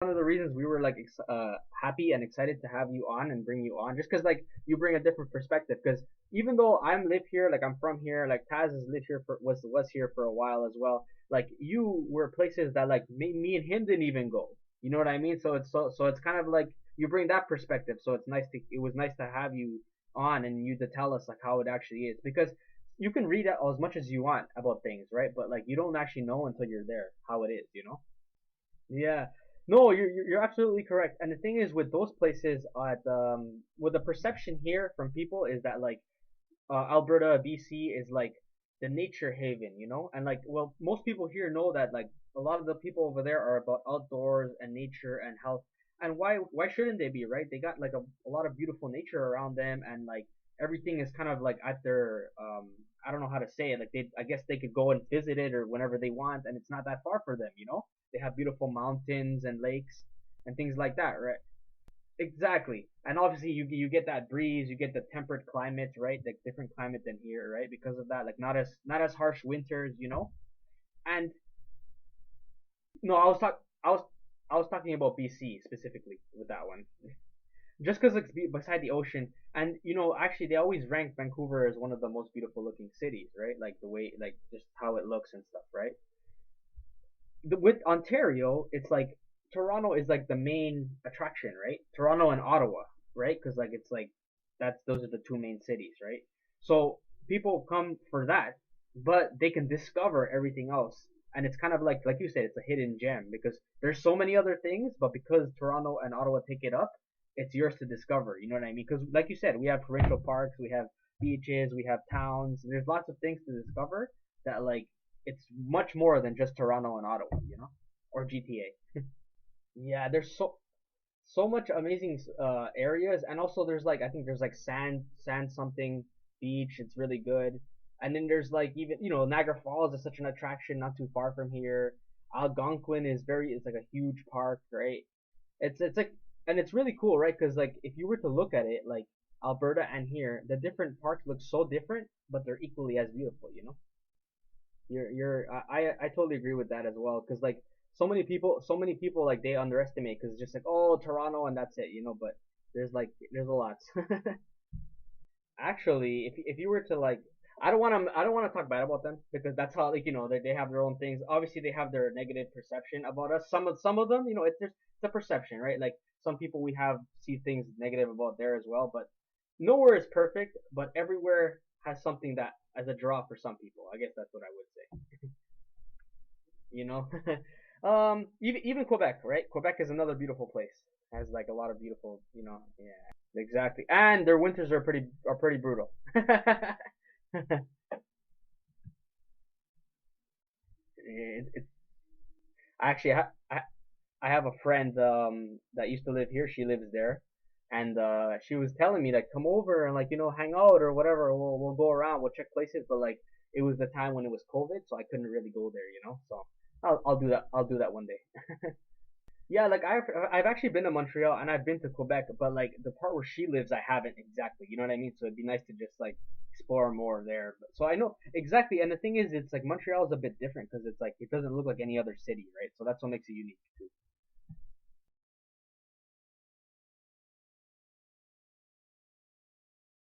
one of the reasons we were like happy and excited to have you on and bring you on, just because like you bring a different perspective. Because even though I'm live here, like I'm from here, like Taz has lived here for was here for a while as well. Like you were places that like me and him didn't even go. You know what I mean? So it's kind of like you bring that perspective. So it was nice to have you on and you to tell us like how it actually is, because you can read as much as you want about things, right? But like you don't actually know until you're there how it is, you know? Yeah. No, you're absolutely correct. And the thing is, with those places, with the perception here from people is that like Alberta, BC is like the nature haven, you know? And like, well, most people here know that like a lot of the people over there are about outdoors and nature and health. And why shouldn't they be, right? They got like a lot of beautiful nature around them, and like everything is kind of like at their I don't know how to say it. Like I guess they could go and visit it or whenever they want, and it's not that far for them, you know? They have beautiful mountains and lakes and things like that, right? Exactly. And obviously you get that breeze, you get the temperate climate, right? Like different climate than here, right? Because of that, like not as harsh winters, you know? And no, I was talking about BC specifically with that one. Just because it's beside the ocean, and you know, actually they always rank Vancouver as one of the most beautiful looking cities, right? Like the way, like just how it looks and stuff, right? With Ontario, it's like Toronto is like the main attraction, right? Toronto and Ottawa, right? Because like it's like that's those are the two main cities, right? So people come for that, but they can discover everything else, and it's kind of like you said, it's a hidden gem because there's so many other things, but because Toronto and Ottawa take it up, it's yours to discover. You know what I mean? Because like you said, we have provincial parks, we have beaches, we have towns. There's lots of things to discover that like it's much more than just Toronto and Ottawa, you know, or GTA. Yeah, there's so much amazing areas, and also there's like I think there's like sand something beach. It's really good, and then there's like even Niagara Falls is such an attraction not too far from here. Algonquin is very it's like a huge park, right? It's like and it's really cool, right? Because like if you were to look at it, like Alberta and here, the different parks look so different, but they're equally as beautiful, you know. I totally agree with that as well because like so many people like they underestimate because it's just like oh Toronto and that's it, you know, but there's a lot. Actually, if you were to like I don't want to talk bad about them because that's how like they have their own things. Obviously they have their negative perception about us. Some of them, it's just the perception, right? Like some people we have see things negative about there as well, but nowhere is perfect, but everywhere has something that as a draw for some people. I guess that's what I would say. You know, even Quebec, right? Quebec is another beautiful place. Has like a lot of beautiful, yeah, exactly. And their winters are pretty brutal. It's actually I have a friend that used to live here. She lives there, and she was telling me like come over and like hang out or whatever. We'll go around. We'll check places, but like it was the time when it was COVID, so I couldn't really go there. So I'll do that. I'll do that one day. Yeah, like I've actually been to Montreal and I've been to Quebec, but like the part where she lives, I haven't exactly. You know what I mean? So it'd be nice to just like explore more there. So I know exactly, and the thing is, it's like Montreal is a bit different because it's like it doesn't look like any other city, right? So that's what makes it unique too.